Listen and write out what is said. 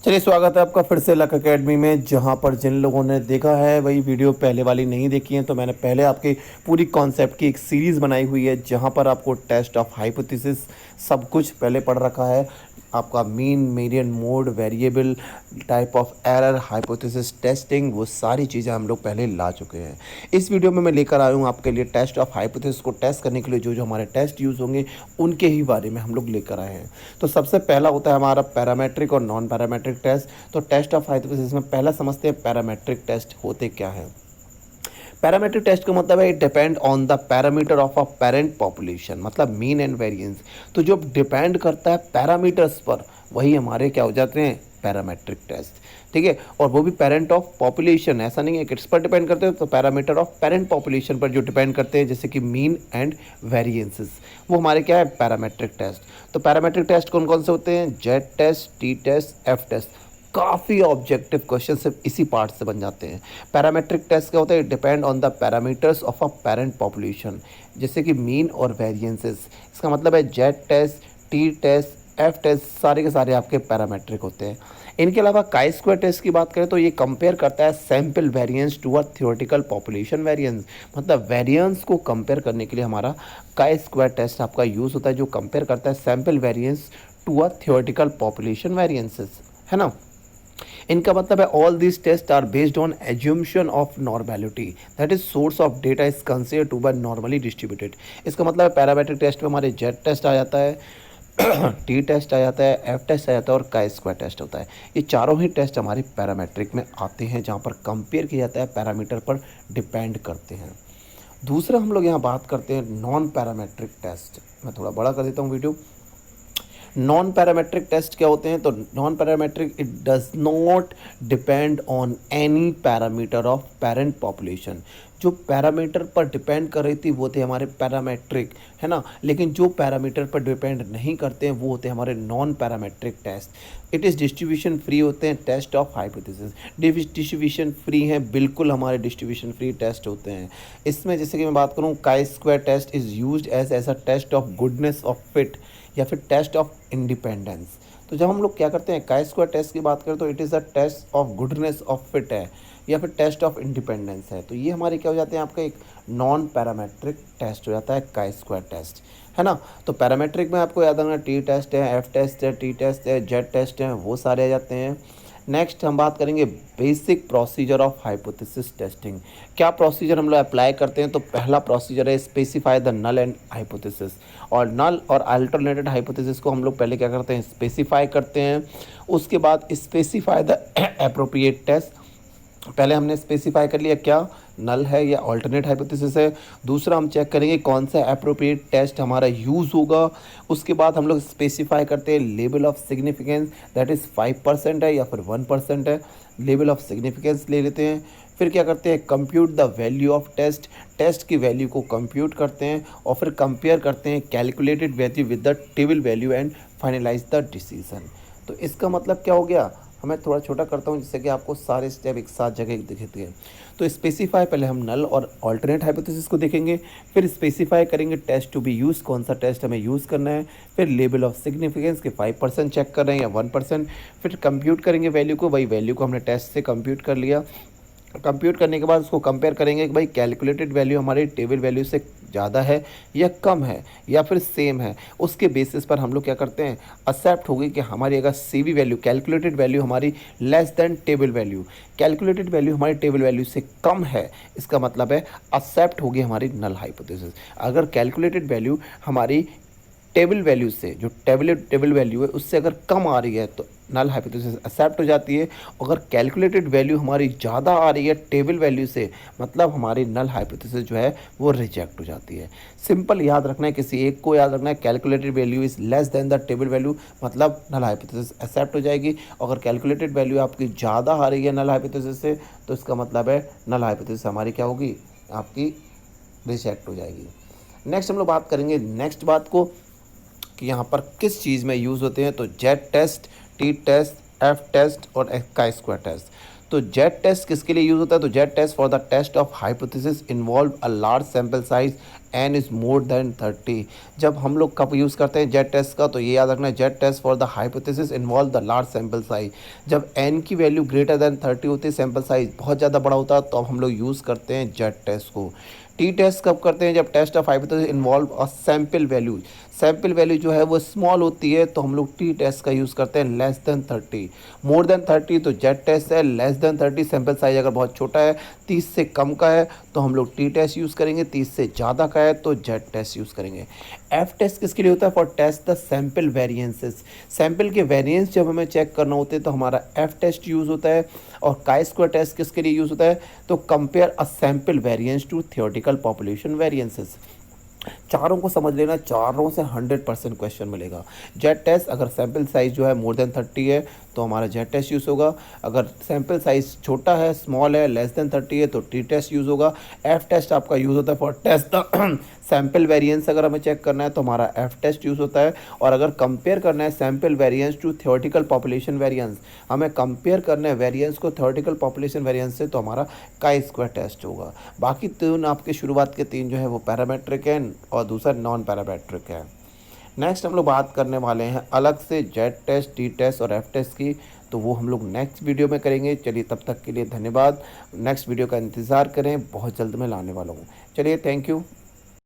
चलिए, स्वागत है आपका फिर से लक अकेडमी में। जहां पर जिन लोगों ने देखा है वही वीडियो पहले वाली नहीं देखी है, तो मैंने पहले आपकी पूरी कॉन्सेप्ट की एक सीरीज़ बनाई हुई है जहां पर आपको टेस्ट ऑफ हाइपोथेसिस सब कुछ पहले पढ़ रखा है। आपका mean, median, mode, variable, type of error, hypothesis testing, वो सारी चीज़ें हम लोग पहले ला चुके हैं। इस वीडियो में मैं लेकर आया हूँ आपके लिए टेस्ट ऑफ हाइपोथेसिस को टेस्ट करने के लिए जो जो हमारे टेस्ट यूज़ होंगे उनके ही बारे में हम लोग लेकर आए हैं। तो सबसे पहला होता है हमारा पैरामेट्रिक और नॉन पैरामेट्रिक टेस्ट। तो टेस्ट ऑफ हाइपोथेसिस में पहला समझते हैं पैरामेट्रिक टेस्ट होते क्या है। पैरामीट्रिक टेस्ट का मतलब है it depend on the parameter of a parent population, मतलब मीन एंड वेरिएंस। तो जो डिपेंड करता है पैरामीटर्स पर, वही हमारे क्या हो जाते हैं, पैरामेट्रिक टेस्ट। ठीक है, और वो भी पेरेंट ऑफ पॉपुलेशन, ऐसा नहीं है कि किस पर डिपेंड करते हैं, तो पैरामीटर ऑफ पेरेंट पॉपुलेशन पर जो डिपेंड करते हैं, जैसे कि मीन एंड वेरिएंसेस, वो हमारे क्या है, पैरामेट्रिक टेस्ट। तो पैरामेट्रिक टेस्ट कौन कौन से होते हैं, Z test, T test, F test. काफ़ी ऑब्जेक्टिव क्वेश्चन सिर्फ इसी पार्ट से बन जाते हैं। पैरामेट्रिक टेस्ट क्या होता है, depend on the parameters of a parent population, जैसे कि मीन और वेरिएंसेस। इसका मतलब है Z test, T test, F test, सारे के सारे आपके पैरामेट्रिक होते हैं। इनके अलावा काई स्क्वायर टेस्ट की बात करें तो ये कंपेयर करता है sample variance to a theoretical population variance, मतलब वेरिएंस को कंपेयर करने के लिए हमारा काई स्क्वायर टेस्ट आपका यूज़ होता है, जो कंपेयर करता है sample variance to a theoretical population variances, है ना। इनका मतलब है all this test are based on assumption of normality, that is source of data is considered to be normally distributed. इसका मतलब है पैरामेट्रिक टेस्ट में हमारे जेड टेस्ट आ जाता है, टी टेस्ट आ जाता है, एफ टेस्ट आ जाता है और काई स्क्वायर टेस्ट होता है। ये चारों ही टेस्ट हमारे पैरामेट्रिक में आते हैं, जहाँ पर कंपेयर किया जाता है पैरामीटर पर डिपेंड करते हैं। दूसरा हम लोग यहाँ बात करते हैं नॉन पैरामेट्रिक टेस्ट। मैं थोड़ा बड़ा कर देता हूँ वीडियो। नॉन पैरामेट्रिक टेस्ट क्या होते हैं, तो non parametric it does not depend on any parameter of parent population. जो पैरामीटर पर डिपेंड कर रही थी वो थे हमारे पैरामेट्रिक, है ना, लेकिन जो पैरामीटर पर डिपेंड नहीं करते हैं वो होते हैं हमारे non parametric test. It is distribution free होते हैं test of hypothesis. Distribution free हैं, बिल्कुल हमारे डिस्ट्रीब्यूशन फ्री टेस्ट होते हैं। इसमें जैसे कि मैं बात करूँ, chi square test is used as a test of goodness of fit या फिर टेस्ट ऑफ इंडिपेंडेंस। तो जब हम लोग क्या करते हैं, काई स्क्वायर टेस्ट की बात करें तो it is a test of goodness of fit है या फिर टेस्ट ऑफ इंडिपेंडेंस है। तो ये हमारे क्या हो जाते हैं, आपका एक नॉन पैरामेट्रिक टेस्ट हो जाता है काई स्क्वायर टेस्ट, है ना। तो पैरामेट्रिक में आपको याद रखना टी टेस्ट है, एफ टेस्ट है, टी टेस्ट है, जेड टेस्ट है, वो सारे आ जाते हैं। नेक्स्ट हम बात करेंगे basic procedure of hypothesis testing. क्या प्रोसीजर हम लोग अप्लाई करते हैं, तो पहला प्रोसीजर है specify the null and hypothesis. और नल और अल्टरनेटेड हाइपोथेसिस को हम लोग पहले क्या करते हैं, स्पेसिफाई करते हैं। उसके बाद स्पेसिफाई द एप्रोप्रिएट टेस्ट। पहले हमने स्पेसिफाई कर लिया क्या नल है या अल्टरनेट हाइपोथेसिस है। दूसरा हम चेक करेंगे कौन सा एप्रोप्रिएट टेस्ट हमारा यूज़ होगा। उसके बाद हम लोग स्पेसिफाई करते हैं level of significance, that is 5% है या फिर 1% है, लेवल ऑफ सिग्निफिकेंस ले लेते हैं। फिर क्या करते हैं, compute the value of test, test की वैल्यू को कंप्यूट करते हैं और फिर कंपेयर करते हैं calculated value with the table value and finalise the decision. तो इसका मतलब क्या हो गया, हमें थोड़ा छोटा करता हूँ जिससे कि आपको सारे स्टेप एक साथ जगह दिखते हैं। तो स्पेसिफाई, पहले हम नल और अल्टरनेट हाइपोथेसिस को देखेंगे, फिर स्पेसिफाई करेंगे टेस्ट टू बी यूज़, कौन सा टेस्ट हमें यूज़ करना है, फिर लेवल ऑफ सिग्निफिकेंस के 5% चेक कर रहे हैं या 1%, फिर कंप्यूट करेंगे वैल्यू को, वही वैल्यू को हमने टेस्ट से कंप्यूट कर लिया। कंप्यूट करने के बाद उसको कंपेयर करेंगे कि भाई कैलकुलेटेड वैल्यू हमारी टेबल वैल्यू से ज़्यादा है या कम है या फिर सेम है। उसके बेसिस पर हम लोग क्या करते हैं, एक्सेप्ट होगी कि हमारी अगर सीवी वैल्यू, कैलकुलेटेड वैल्यू हमारी less than table value, calculated value हमारी टेबल वैल्यू से कम है, इसका मतलब है एक्सेप्ट होगी हमारी नल हाइपोथेसिस। अगर कैलकुलेटेड वैल्यू हमारी टेबल वैल्यू से, जो टेबल वैल्यू है उससे अगर कम आ रही है तो नल हाइपोथेसिस एक्सेप्ट हो जाती है। अगर कैलकुलेटेड वैल्यू हमारी ज़्यादा आ रही है टेबल वैल्यू से, मतलब हमारी नल हाइपोथेसिस जो है वो रिजेक्ट हो जाती है। सिंपल याद रखना है, किसी एक को याद रखना है, calculated value is less than the table value, मतलब नल हाइपोथेसिस एक्सेप्ट हो जाएगी। अगर कैलकुलेटेड वैल्यू आपकी ज़्यादा आ रही है नल हाइपोथेसिस से, तो इसका मतलब है नल हाइपोथेसिस हमारी क्या होगी, आपकी रिजेक्ट हो जाएगी। नेक्स्ट हम लोग बात करेंगे नेक्स्ट बात को कि यहाँ पर किस चीज़ में यूज़ होते हैं, तो Z test, T test, F test और काई स्क्वायर टेस्ट। तो जेड टेस्ट किसके लिए यूज़ होता है, तो Z test for the test of hypothesis involve a large sample size N is more than 30। जब हम लोग कब यूज़ करते हैं जेड टेस्ट का, तो ये याद रखना है, Z test for the hypothesis involve the large sample size. जब एन की वैल्यू ग्रेटर देन 30 होती है, सैम्पल साइज बहुत ज़्यादा बड़ा होता है, तो अब हम लोग यूज़ करते हैं जेड टेस्ट को। टी टेस्ट कब करते हैं, जब test of hypothesis involve a sample value, sample value जो है वो स्मॉल होती है, तो हम लोग टी टेस्ट का यूज़ करते हैं लेस देन 30। मोर देन 30 तो जेड टेस्ट है, लेस देन 30 सैम्पल साइज अगर बहुत छोटा है, 30 से कम का है, तो हम लोग टी टेस्ट यूज़ करेंगे, 30 से ज़्यादा का है तो जेड टेस्ट यूज़ करेंगे। एफ टेस्ट किसके लिए होता है, for test the sample variances. Sample के वेरिएंस जब हमें चेक करना होते हैं तो हमारा एफ टेस्ट यूज़ होता है। और काई स्क्वायर टेस्ट किसके लिए यूज़ होता है, तो compare a sample variance to theoretical population variances. चारों को समझ लेना, चारों से 100% क्वेश्चन मिलेगा। जेड टेस्ट अगर सैम्पल साइज जो है मोर देन 30 है तो हमारा जेड टेस्ट यूज़ होगा। अगर सैम्पल साइज छोटा है, स्मॉल है, लेस देन 30 है, तो टी टेस्ट यूज़ होगा। एफ टेस्ट आपका यूज़ होता है for test the sample variance, अगर हमें चेक करना है तो हमारा एफ टेस्ट यूज़ होता है। और अगर कंपेयर करना है sample variance to theoretical population variance, हमें कंपेयर करना है वेरिएंस को थियोरेटिकल पॉपुलेशन वेरिएंस से, तो हमारा काई स्क्वायर टेस्ट होगा। बाकी तीन आपके शुरुआत के तीन जो है वो पैरामेट्रिक हैं और दूसरा नॉन पैरामेट्रिक है। नेक्स्ट हम लोग बात करने वाले हैं अलग से जेड टेस्ट, टी टेस्ट और एफ टेस्ट की, तो वो हम लोग नेक्स्ट वीडियो में करेंगे। चलिए तब तक के लिए धन्यवाद, नेक्स्ट वीडियो का इंतज़ार करें, बहुत जल्द मैं लाने वाला हूँ। चलिए थैंक यू।